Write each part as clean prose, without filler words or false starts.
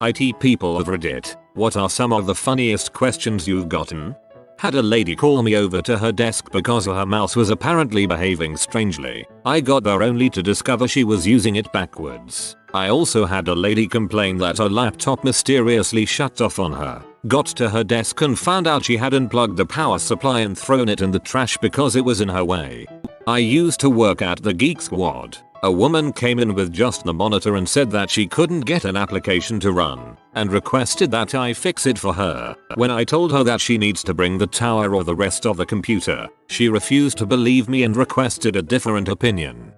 IT people of Reddit, what are some of the funniest questions you've gotten? Had a lady call me over to her desk because her mouse was apparently behaving strangely. I got there only to discover she was using it backwards. I also had a lady complain that her laptop mysteriously shut off on her. Got to her desk and found out she had unplugged the power supply and thrown it in the trash because it was in her way. I used to work at the Geek Squad. A woman came in with just the monitor and said that she couldn't get an application to run, and requested that I fix it for her. When I told her that she needs to bring the tower or the rest of the computer, she refused to believe me and requested a different opinion.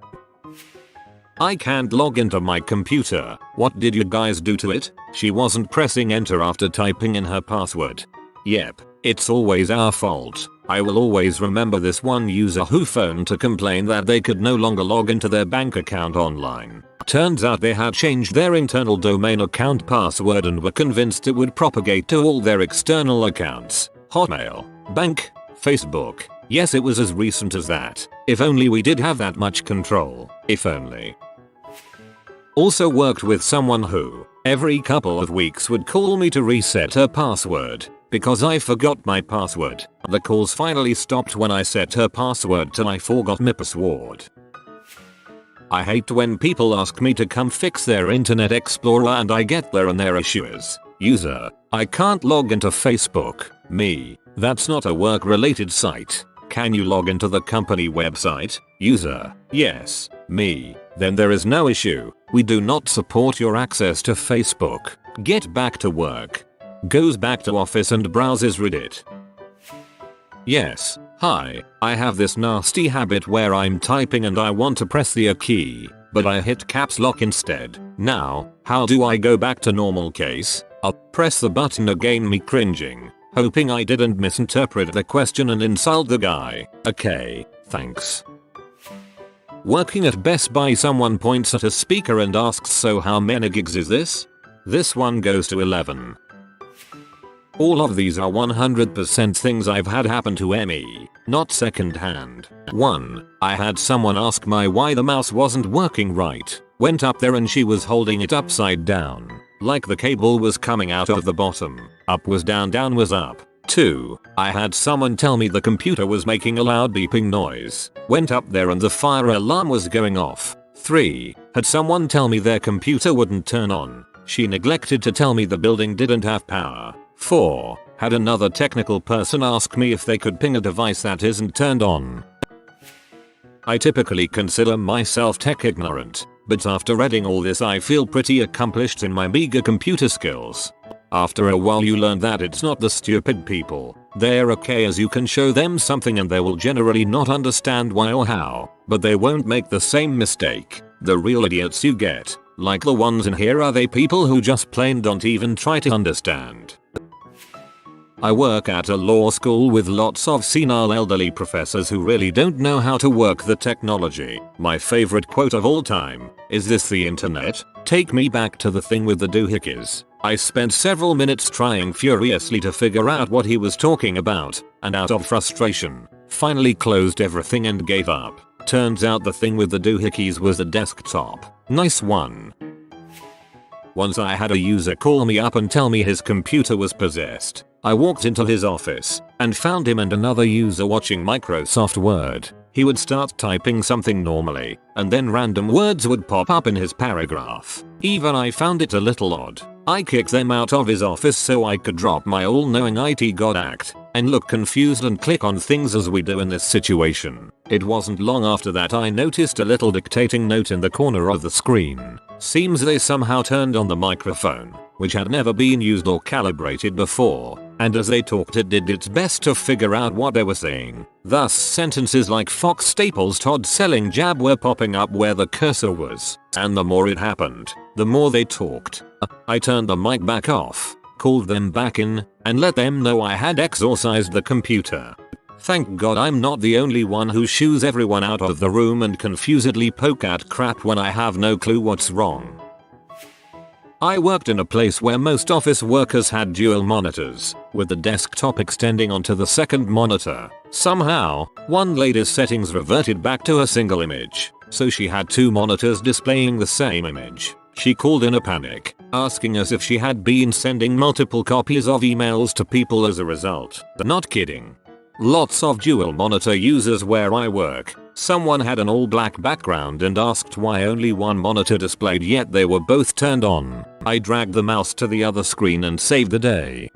I can't log into my computer. What did you guys do to it? She wasn't pressing enter after typing in her password. Yep, it's always our fault. I will always remember this one user who phoned to complain that they could no longer log into their bank account online. Turns out they had changed their internal domain account password and were convinced it would propagate to all their external accounts. Hotmail, bank, Facebook. Yes, it was as recent as that. If only we did have that much control. If only. Also worked with someone who, every couple of weeks, would call me to reset her password. Because I forgot my password. The calls finally stopped when I set her password till I forgot my password. I hate when people ask me to come fix their Internet Explorer and I get there and their issue is, user, I can't log into Facebook. Me, that's not a work related site. Can you log into the company website? User, yes. Me, then there is no issue. We do not support your access to Facebook. Get back to work. Goes back to office and browses Reddit. Yes, hi, I have this nasty habit where I'm typing and I want to press the A key, but I hit caps lock instead. Now, how do I go back to normal case? I'll press the button again, me cringing, hoping I didn't misinterpret the question and insult the guy. Okay, thanks. Working at Best Buy, someone points at a speaker and asks, so how many gigs is this? This one goes to 11. All of these are 100% things I've had happen to me, not second hand. 1. I had someone ask me why the mouse wasn't working right. Went up there and she was holding it upside down, like the cable was coming out of the bottom. Up was down, down was up. 2. I had someone tell me the computer was making a loud beeping noise. Went up there and the fire alarm was going off. 3. Had someone tell me their computer wouldn't turn on. She neglected to tell me the building didn't have power. 4. Had another technical person ask me if they could ping a device that isn't turned on. I typically consider myself tech ignorant, but after reading all this I feel pretty accomplished in my meager computer skills. After a while you learn that it's not the stupid people. They're okay as you can show them something and they will generally not understand why or how, but they won't make the same mistake. The real idiots you get, like the ones in here, are they people who just plain don't even try to understand. I work at a law school with lots of senile elderly professors who really don't know how to work the technology. My favorite quote of all time, is this the internet? Take me back to the thing with the doohickeys. I spent several minutes trying furiously to figure out what he was talking about, and out of frustration, finally closed everything and gave up. Turns out the thing with the doohickeys was a desktop. Nice one. Once I had a user call me up and tell me his computer was possessed. I walked into his office and found him and another user watching Microsoft Word. He would start typing something normally, and then random words would pop up in his paragraph. Even I found it a little odd. I kicked them out of his office so I could drop my all-knowing IT god act and look confused and click on things as we do in this situation. It wasn't long after that I noticed a little dictating note in the corner of the screen. Seems they somehow turned on the microphone, which had never been used or calibrated before, and as they talked it did its best to figure out what they were saying. Thus sentences like Fox Staples Todd selling jab were popping up where the cursor was, and the more it happened, the more they talked. I turned the mic back off, called them back in, and let them know I had exorcised the computer. Thank God I'm not the only one who shoos everyone out of the room and confusedly poke at crap when I have no clue what's wrong. I worked in a place where most office workers had dual monitors, with the desktop extending onto the second monitor. Somehow, one lady's settings reverted back to a single image, so she had two monitors displaying the same image. She called in a panic, asking us if she had been sending multiple copies of emails to people as a result. Not kidding. Lots of dual monitor users where I work. Someone had an all black background and asked why only one monitor displayed, yet they were both turned on. I dragged the mouse to the other screen and saved the day.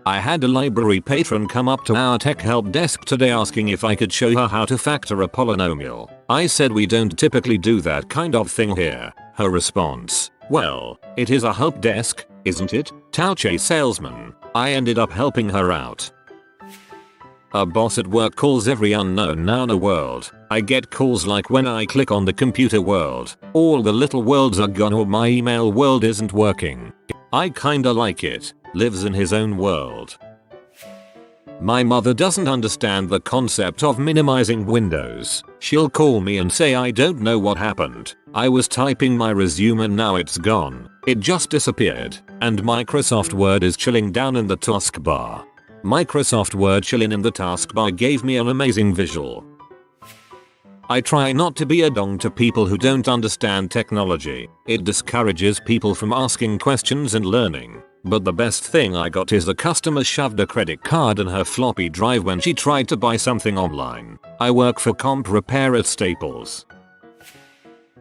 I had a library patron come up to our tech help desk today asking if I could show her how to factor a polynomial. I said we don't typically do that kind of thing here. Her response: well, it is a help desk, isn't it? Touche salesman. I ended up helping her out. A boss at work calls every unknown now in the world. I get calls like when I click on the computer world, all the little worlds are gone or my email world isn't working. I kinda like it. Lives in his own world. My mother doesn't understand the concept of minimizing windows. She'll call me and say I don't know what happened. I was typing my resume and now it's gone. It just disappeared. And Microsoft Word is chilling down in the taskbar. Microsoft Word chilling in the taskbar gave me an amazing visual. I try not to be a dong to people who don't understand technology. It discourages people from asking questions and learning. But the best thing I got is the customer shoved a credit card in her floppy drive when she tried to buy something online. I work for comp repair at Staples.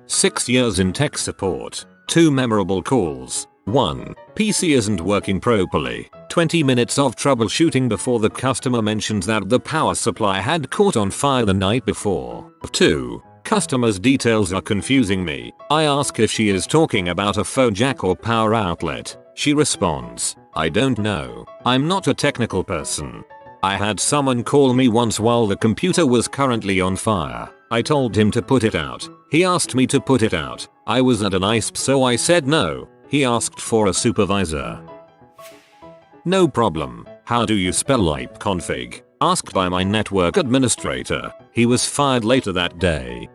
6 years in tech support. 2 memorable calls. 1. PC isn't working properly. 20 minutes of troubleshooting before the customer mentioned that the power supply had caught on fire the night before. 2. Customer's details are confusing me. I ask if she is talking about a phone jack or power outlet. She responds, I don't know. I'm not a technical person. I had someone call me once while the computer was currently on fire. I told him to put it out. He asked me to put it out. I was at an ISP so I said no. He asked for a supervisor. No problem. How do you spell ipconfig? Asked by my network administrator. He was fired later that day.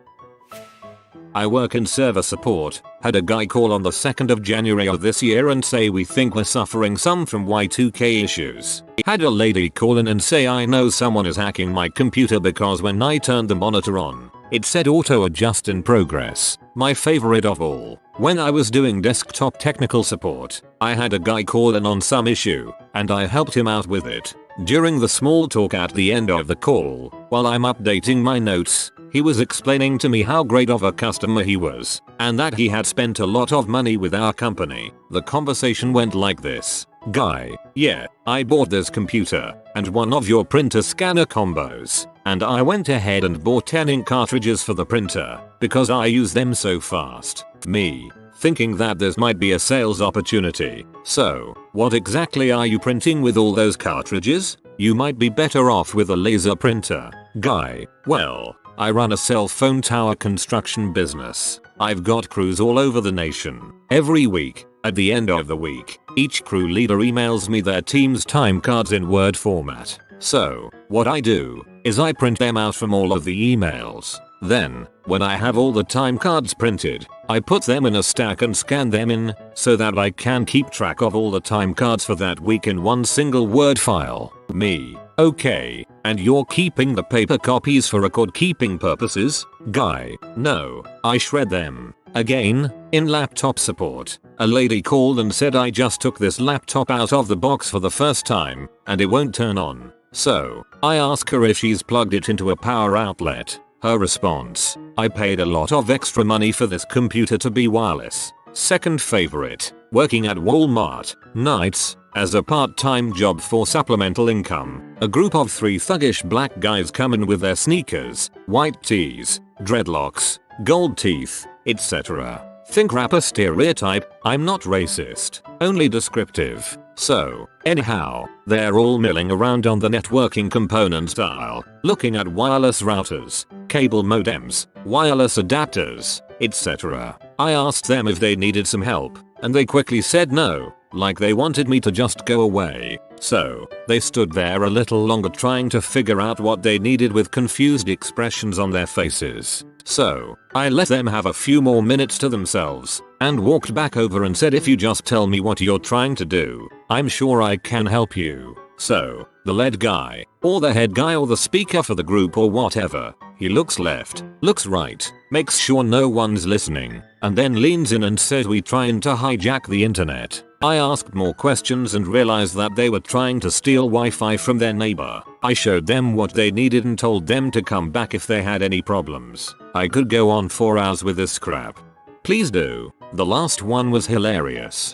I work in server support. Had a guy call on the 2nd of January of this year and say we think we're suffering some from Y2K issues. Had a lady call in and say I know someone is hacking my computer because when I turned the monitor on, it said auto adjust in progress. My favorite of all. When I was doing desktop technical support, I had a guy call in on some issue, and I helped him out with it. During the small talk at the end of the call, while I'm updating my notes, he was explaining to me how great of a customer he was, and that he had spent a lot of money with our company. The conversation went like this. Guy, yeah, I bought this computer, and one of your printer scanner combos, and I went ahead and bought 10 ink cartridges for the printer, because I use them so fast. Me, thinking that this might be a sales opportunity. So, what exactly are you printing with all those cartridges? You might be better off with a laser printer. Guy, well, I run a cell phone tower construction business. I've got crews all over the nation. Every week, at the end of the week, each crew leader emails me their team's time cards in Word format. So, what I do is I print them out from all of the emails. Then, when I have all the time cards printed, I put them in a stack and scan them in, so that I can keep track of all the time cards for that week in one single Word file. Me, okay, and you're keeping the paper copies for record keeping purposes? Guy, no, I shred them. Again, in laptop support, a lady called and said I just took this laptop out of the box for the first time, and it won't turn on. So, I ask her if she's plugged it into a power outlet. Her response, I paid a lot of extra money for this computer to be wireless. Second favorite, working at Walmart, nights, as a part-time job for supplemental income. A group of 3 thuggish black guys come in with their sneakers, white tees, dreadlocks, gold teeth, etc. Think rapper stereotype, I'm not racist, only descriptive. So, anyhow, they're all milling around on the networking components aisle, looking at wireless routers, cable modems, wireless adapters, etc. I asked them if they needed some help, and they quickly said no, like they wanted me to just go away. So, they stood there a little longer trying to figure out what they needed with confused expressions on their faces. So, I let them have a few more minutes to themselves, and walked back over and said if you just tell me what you're trying to do, I'm sure I can help you. So, the lead guy, or the head guy or the speaker for the group or whatever, He looks left, looks right, makes sure no one's listening, and then leans in and says we trying to hijack the internet. I asked more questions and realized that they were trying to steal Wi-Fi from their neighbor. I showed them what they needed and told them to come back if they had any problems. I could go on 4 hours with this crap. Please do. The last one was hilarious.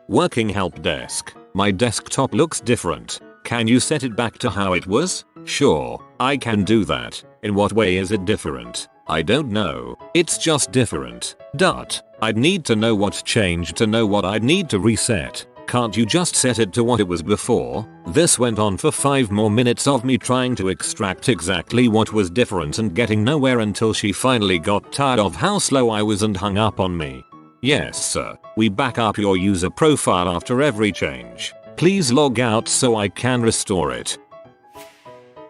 Working help desk. My desktop looks different. Can you set it back to how it was? Sure, I can do that. In what way is it different? I don't know. It's just different. I'd need to know what's changed to know what I'd need to reset. Can't you just set it to what it was before? This went on for 5 more minutes of me trying to extract exactly what was different and getting nowhere until she finally got tired of how slow I was and hung up on me. Yes sir, we back up your user profile after every change. Please log out so I can restore it.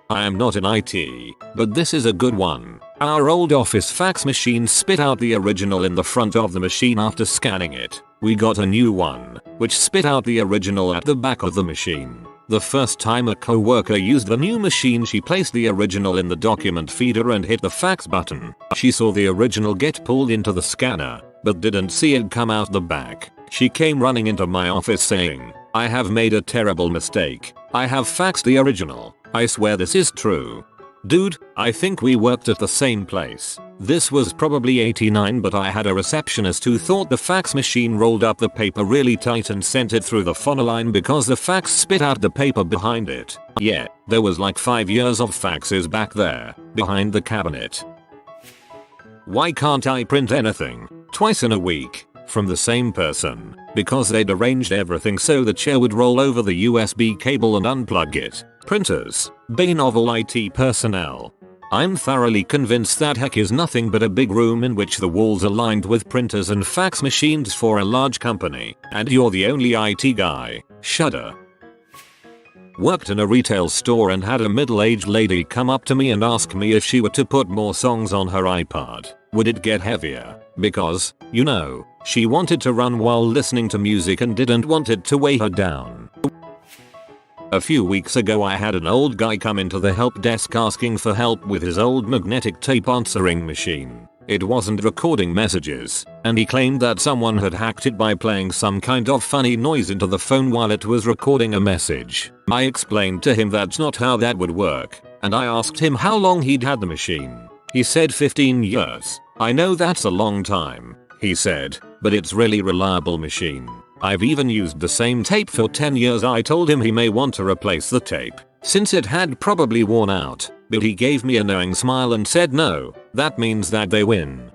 I am not in IT, but this is a good one. Our old office fax machine spit out the original in the front of the machine after scanning it. We got a new one, which spit out the original at the back of the machine. The first time a coworker used the new machine, she placed the original in the document feeder and hit the fax button. She saw the original get pulled into the scanner, but didn't see it come out the back. She came running into my office saying, "I have made a terrible mistake. I have faxed the original. I swear this is true." Dude, I think we worked at the same place. This was probably '89, but I had a receptionist who thought the fax machine rolled up the paper really tight and sent it through the funnel line because the fax spit out the paper behind it. Yeah, there was like 5 years of faxes back there, behind the cabinet. Why can't I print anything twice in a week from the same person? Because they'd arranged everything so the chair would roll over the USB cable and unplug it. Printers, bane of all IT personnel. I'm thoroughly convinced that heck is nothing but a big room in which the walls are lined with printers and fax machines for a large company, and you're the only IT guy. Shudder. Worked in a retail store and had a middle-aged lady come up to me and ask me if she were to put more songs on her iPod, would it get heavier? Because, you know, she wanted to run while listening to music and didn't want it to weigh her down. A few weeks ago I had an old guy come into the help desk asking for help with his old magnetic tape answering machine. It wasn't recording messages, and he claimed that someone had hacked it by playing some kind of funny noise into the phone while it was recording a message. I explained to him that's not how that would work, and I asked him how long he'd had the machine. He said 15 years. I know that's a long time, he said, but it's really reliable machine. I've even used the same tape for 10 years. I told him he may want to replace the tape, since it had probably worn out, but he gave me a knowing smile and said no, that means that they win.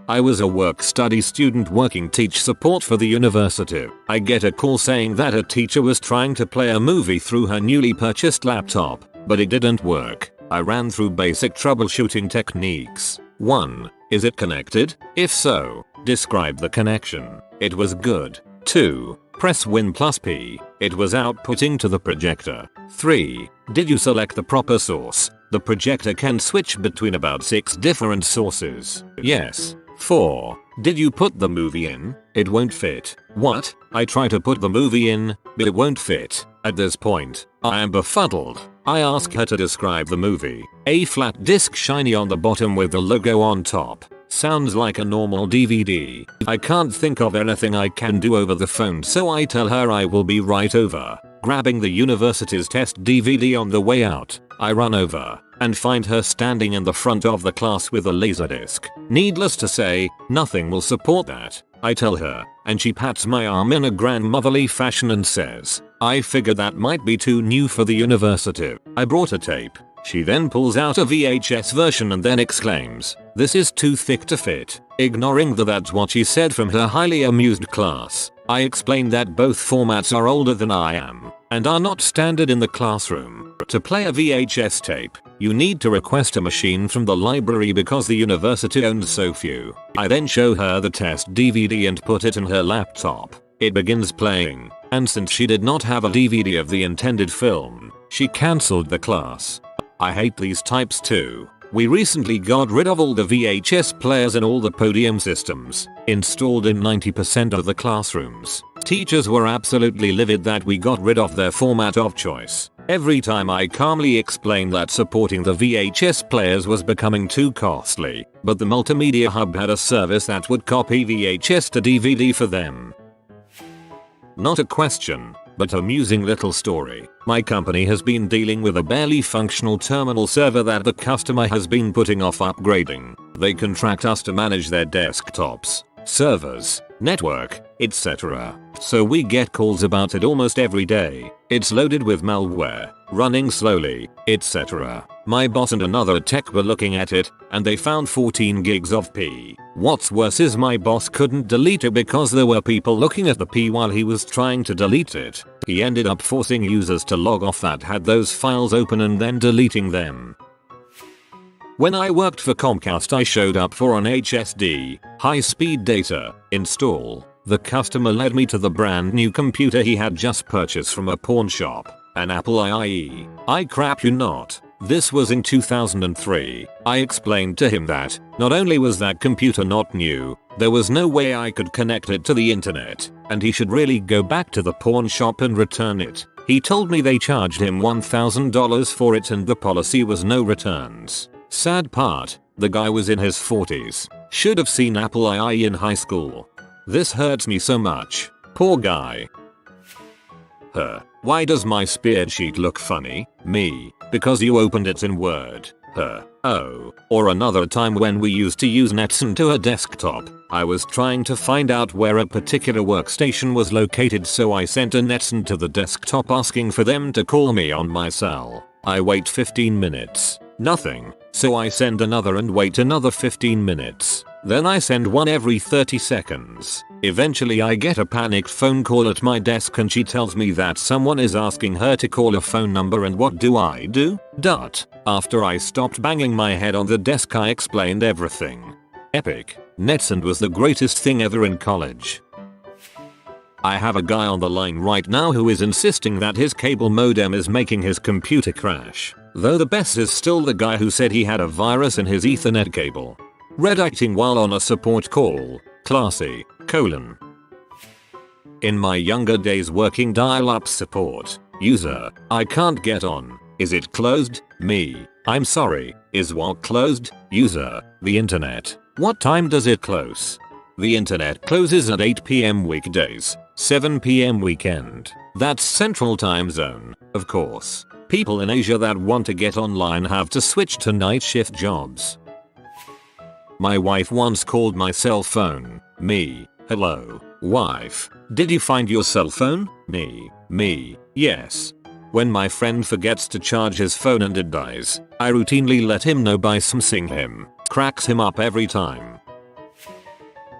I was a work-study student working teach support for the university. I get a call saying that a teacher was trying to play a movie through her newly purchased laptop, but it didn't work. I ran through basic troubleshooting techniques. 1. Is it connected? If so, describe the connection. It was good. 2. Press Win plus P. It was outputting to the projector. 3. Did you select the proper source? The projector can switch between about 6 different sources. Yes. 4. Did you put the movie in? It won't fit. What? I try to put the movie in, but it won't fit. At this point, I am befuddled. I ask her to describe the movie. A flat disc shiny on the bottom with the logo on top. Sounds like a normal DVD. I can't think of anything I can do over the phone, so I tell her I will be right over. Grabbing the university's test DVD on the way out, I run over and find her standing in the front of the class with a laserdisc. Needless to say, nothing will support that. I tell her, and she pats my arm in a grandmotherly fashion and says, I figured that might be too new for the university. I brought a tape. She then pulls out a VHS version and then exclaims, this is too thick to fit. Ignoring that's what she said from her highly amused class, I explained that both formats are older than I am and are not standard in the classroom. To play a VHS tape, you need to request a machine from the library because the university owns so few. I then show her the test DVD and put it in her laptop. It begins playing, and since she did not have a DVD of the intended film, she cancelled the class. I hate these types too. We recently got rid of all the VHS players in all the podium systems, installed in 90% of the classrooms. Teachers were absolutely livid that we got rid of their format of choice. Every time I calmly explained that supporting the VHS players was becoming too costly, but the multimedia hub had a service that would copy VHS to DVD for them. Not a question, but amusing little story. My company has been dealing with a barely functional terminal server that the customer has been putting off upgrading. They contract us to manage their desktops, servers, network, etc. So we get calls about it almost every day. It's loaded with malware, running slowly, etc. My boss and another tech were looking at it, and they found 14 gigs of P. What's worse is my boss couldn't delete it because there were people looking at the P while he was trying to delete it. He ended up forcing users to log off that had those files open and then deleting them. When I worked for Comcast, I showed up for an HSD, high-speed data, install. The customer led me to the brand new computer he had just purchased from a pawn shop, an Apple IE. I crap you not. This was in 2003. I explained to him that, not only was that computer not new, there was no way I could connect it to the internet, and he should really go back to the pawn shop and return it. He told me they charged him $1,000 for it and the policy was no returns. Sad part, the guy was in his 40s. Should have seen Apple IE in high school. This hurts me so much. Poor guy. Why does my spreadsheet look funny? Me. Because you opened it in Word. Oh. Or another time when we used to use Netsun to a desktop. I was trying to find out where a particular workstation was located, so I sent a Netsun to the desktop asking for them to call me on my cell. I wait 15 minutes. Nothing. So I send another and wait another 15 minutes. Then I send one every 30 seconds. Eventually I get a panicked phone call at my desk and she tells me that someone is asking her to call a phone number, and what do I do? After I stopped banging my head on the desk, I explained everything. Epic. Netsun was the greatest thing ever in college. I have a guy on the line right now who is insisting that his cable modem is making his computer crash. Though the best is still the guy who said he had a virus in his Ethernet cable. Redacting while on a support call. Classy. : In my younger days working dial-up support. User: I can't get on. Is it closed? Me: I'm sorry. Is what closed? User: the internet. What time does it close? The internet closes at 8 PM weekdays, 7 PM weekend. That's Central Time Zone, of course. People in Asia that want to get online have to switch to night shift jobs. My wife once called my cell phone. Me: hello, wife. Did you find your cell phone? Me: yes. When my friend forgets to charge his phone and it dies, I routinely let him know by smsing him. Cracks him up every time.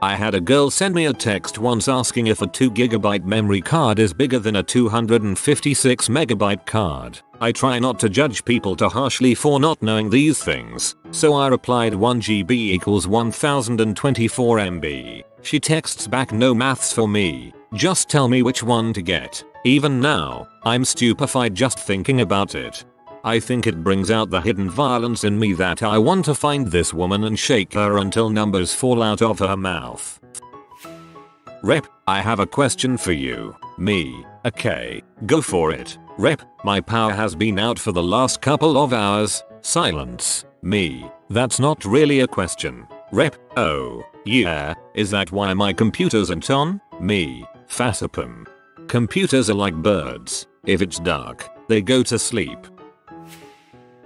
I had a girl send me a text once asking if a 2GB memory card is bigger than a 256MB card. I try not to judge people too harshly for not knowing these things, so I replied 1GB equals 1024 MB. She texts back, no maths for me, just tell me which one to get. Even now, I'm stupefied just thinking about it. I think it brings out the hidden violence in me that I want to find this woman and shake her until numbers fall out of her mouth. Rep: I have a question for you. Me: okay, go for it. Rep: my power has been out for the last couple of hours. Silence. Me: that's not really a question. Rep: oh, yeah, is that why my computer's isn't on? Me: facepalm. Computers are like birds. If it's dark, they go to sleep.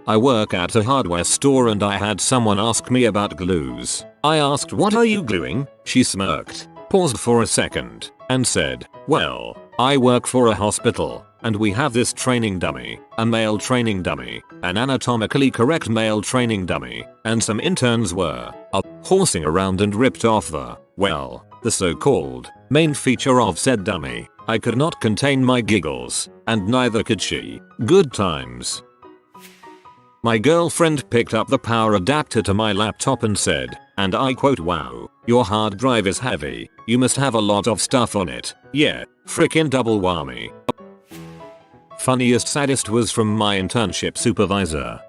I work at a hardware store and I had someone ask me about glues. I asked, what are you gluing? She smirked, paused for a second, and said, well, I work for a hospital, and we have this training dummy, a male training dummy, an anatomically correct male training dummy, and some interns were horsing around and ripped off the so-called main feature of said dummy. I could not contain my giggles, and neither could she. Good times. My girlfriend picked up the power adapter to my laptop and said, and I quote, wow, your hard drive is heavy, you must have a lot of stuff on it. Yeah, frickin' double whammy. Funniest saddest was from my internship supervisor.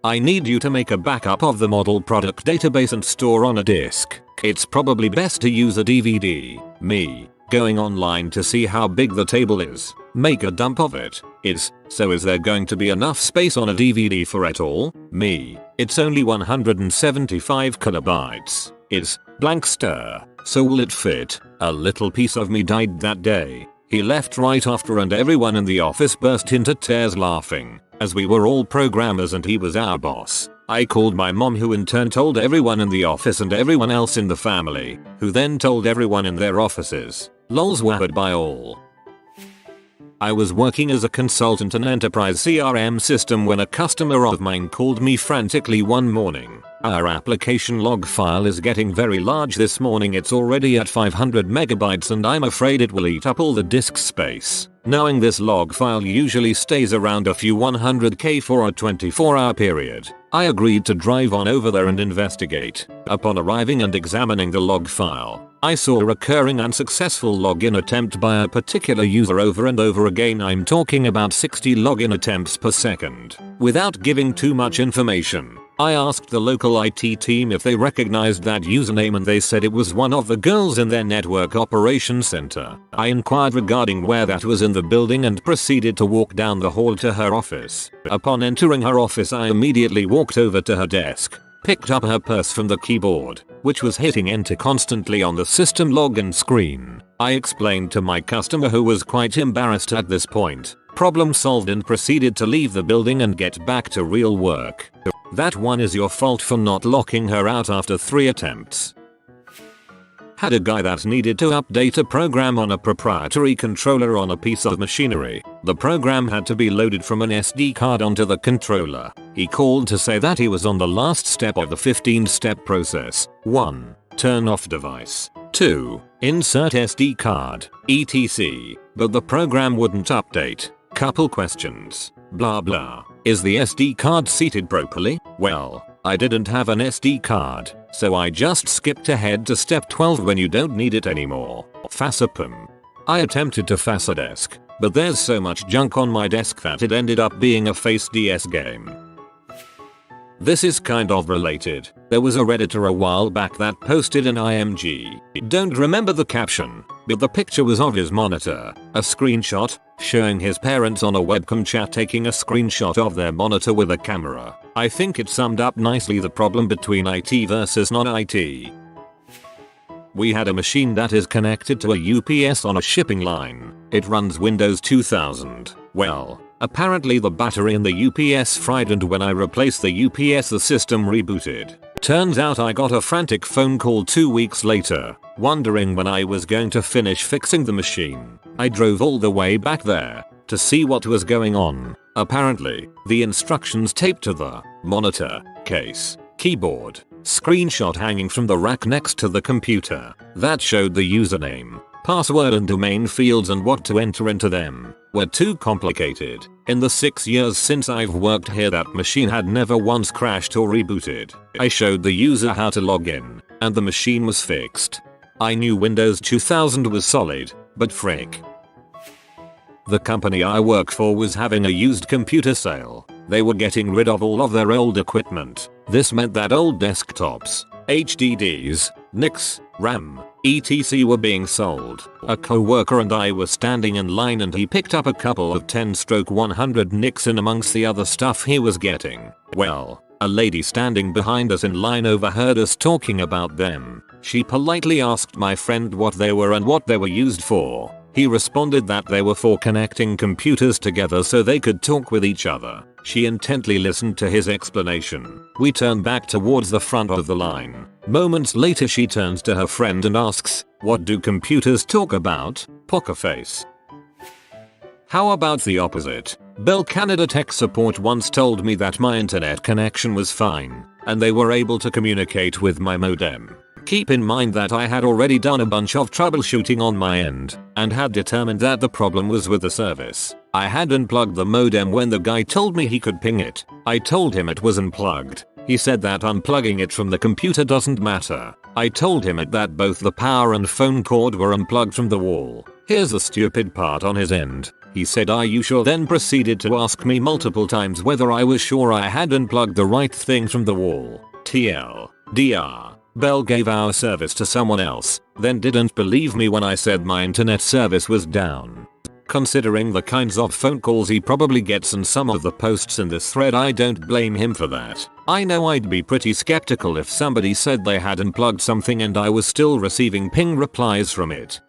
I need you to make a backup of the model product database and store on a disk. It's probably best to use a DVD. Me: going online to see how big the table is, make a dump of it. So is there going to be enough space on a DVD for it all? Me, it's only 175 kilobytes. Blank stir. So will it fit? A little piece of me died that day. He left right after and everyone in the office burst into tears laughing, as we were all programmers and he was our boss. I called my mom, who in turn told everyone in the office and everyone else in the family, who then told everyone in their offices. Lols were heard by all. I was working as a consultant in an enterprise CRM system when a customer of mine called me frantically one morning. Our application log file is getting very large this morning. It's already at 500 megabytes and I'm afraid it will eat up all the disk space. Knowing this log file usually stays around a few 100k for a 24-hour period, I agreed to drive on over there and investigate. Upon arriving and examining the log file, I saw a recurring unsuccessful login attempt by a particular user over and over again. I'm talking about 60 login attempts per second. Without giving too much information, I asked the local IT team if they recognized that username and they said it was one of the girls in their network operations center. I inquired regarding where that was in the building and proceeded to walk down the hall to her office. Upon entering her office, I immediately walked over to her desk, picked up her purse from the keyboard, which was hitting enter constantly on the system login screen. I explained to my customer, who was quite embarrassed at this point. Problem solved, and proceeded to leave the building and get back to real work. That one is your fault for not locking her out after 3 attempts. Had a guy that needed to update a program on a proprietary controller on a piece of machinery. The program had to be loaded from an SD card onto the controller. He called to say that he was on the last step of the 15-step process. 1. Turn off device. 2. Insert SD card, etc. But the program wouldn't update. Couple questions. Blah blah. Is the SD card seated properly? Well, I didn't have an SD card, so I just skipped ahead to step 12 when you don't need it anymore. Fassapum. I attempted to fass a desk, but there's so much junk on my desk that it ended up being a face DS game. This is kind of related. There was a Redditor a while back that posted an IMG. Don't remember the caption, but the picture was of his monitor, a screenshot, showing his parents on a webcam chat taking a screenshot of their monitor with a camera. I think it summed up nicely the problem between IT versus non-IT. We had a machine that is connected to a UPS on a shipping line. It runs Windows 2000. Well, apparently the battery in the UPS fried, and when I replaced the UPS the system rebooted. Turns out I got a frantic phone call 2 weeks later, wondering when I was going to finish fixing the machine. I drove all the way back there to see what was going on. Apparently, the instructions taped to the monitor, case, keyboard, screenshot hanging from the rack next to the computer that showed the username, password and domain fields and what to enter into them were too complicated. In the 6 years since I've worked here, that machine had never once crashed or rebooted. I showed the user how to log in, and the machine was fixed. I knew Windows 2000 was solid, but frick. The company I work for was having a used computer sale. They were getting rid of all of their old equipment. This meant that old desktops, HDDs, NICs, RAM, etc. were being sold. A co-worker and I were standing in line and he picked up a couple of 10/100 NICs in amongst the other stuff he was getting. Well, a lady standing behind us in line overheard us talking about them. She politely asked my friend what they were and what they were used for. He responded that they were for connecting computers together so they could talk with each other. She intently listened to his explanation. We turned back towards the front of the line. Moments later she turns to her friend and asks, "What do computers talk about, poker face?" How about the opposite? Bell Canada Tech Support once told me that my internet connection was fine, and they were able to communicate with my modem. Keep in mind that I had already done a bunch of troubleshooting on my end, and had determined that the problem was with the service. I had unplugged the modem when the guy told me he could ping it. I told him it was unplugged. He said that unplugging it from the computer doesn't matter. I told him that both the power and phone cord were unplugged from the wall. Here's the stupid part on his end. He said, "Are you sure?" Then proceeded to ask me multiple times whether I was sure I had unplugged the right thing from the wall. TL. DR. Bell gave our service to someone else, then didn't believe me when I said my internet service was down. Considering the kinds of phone calls he probably gets and some of the posts in this thread, I don't blame him for that. I know I'd be pretty skeptical if somebody said they had unplugged something and I was still receiving ping replies from it.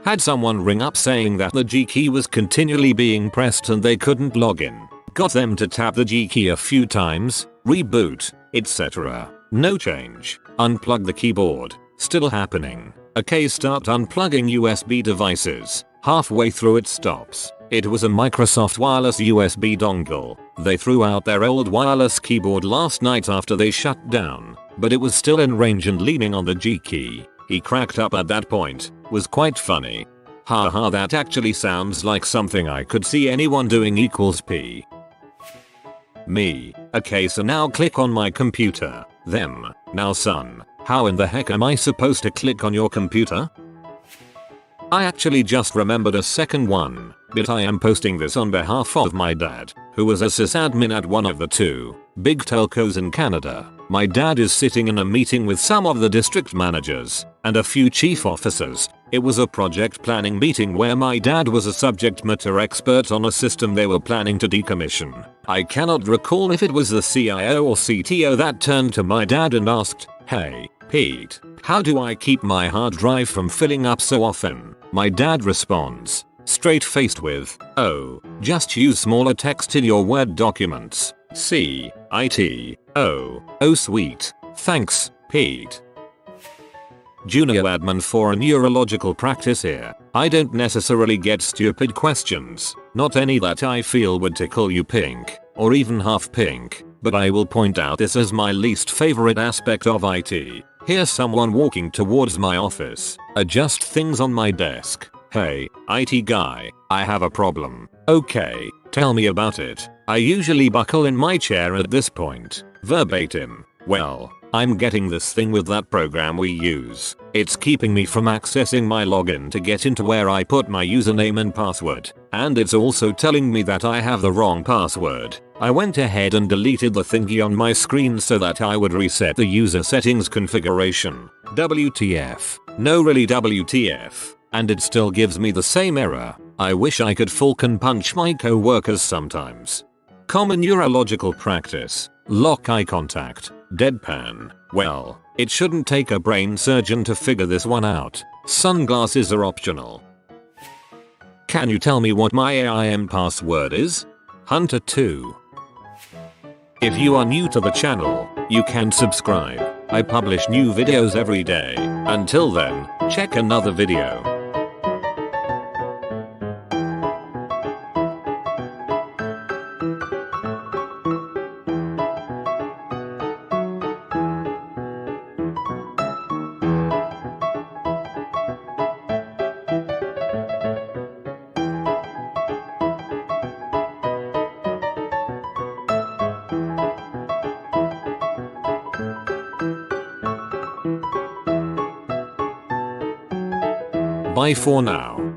Had someone ring up saying that the G key was continually being pressed and they couldn't log in. Got them to tap the G key a few times, reboot, etc. No change. Unplug the keyboard. Still happening. Okay, start unplugging USB devices. Halfway through it stops. It was a Microsoft wireless USB dongle. They threw out their old wireless keyboard last night after they shut down, but it was still in range and leaning on the G key. He cracked up at that point. Was quite funny. Haha, that actually sounds like something I could see anyone doing =P. Me. Okay, so now click on my computer. Them. Now son, how in the heck am I supposed to click on your computer? I actually just remembered a second one, but I am posting this on behalf of my dad, who was a sysadmin at one of the two big telcos in Canada. My dad is sitting in a meeting with some of the district managers and a few chief officers. It was a project planning meeting where my dad was a subject matter expert on a system they were planning to decommission. I cannot recall if it was the CIO or CTO that turned to my dad and asked, "Hey, Pete, how do I keep my hard drive from filling up so often?" My dad responds, straight-faced with, "Oh, just use smaller text in your Word documents. Oh sweet. Thanks, Pete." Junior admin for a neurological practice here. I don't necessarily get stupid questions, not any that I feel would tickle you pink, or even half pink, but I will point out this as my least favorite aspect of IT. Here's someone walking towards my office. Adjust things on my desk. "Hey, IT guy, I have a problem." "Okay, tell me about it." I usually buckle in my chair at this point. Verbatim. "Well, I'm getting this thing with that program we use. It's keeping me from accessing my login to get into where I put my username and password. And it's also telling me that I have the wrong password." I went ahead and deleted the thingy on my screen so that I would reset the user settings configuration. WTF. No, really WTF. And it still gives me the same error. I wish I could falcon punch my co-workers sometimes. Common neurological practice. Lock eye contact. Deadpan. Well, it shouldn't take a brain surgeon to figure this one out. Sunglasses are optional. Can you tell me what my AIM password is? Hunter 2. If you are new to the channel, you can subscribe. I publish new videos every day. Until then, check another video. Bye for now.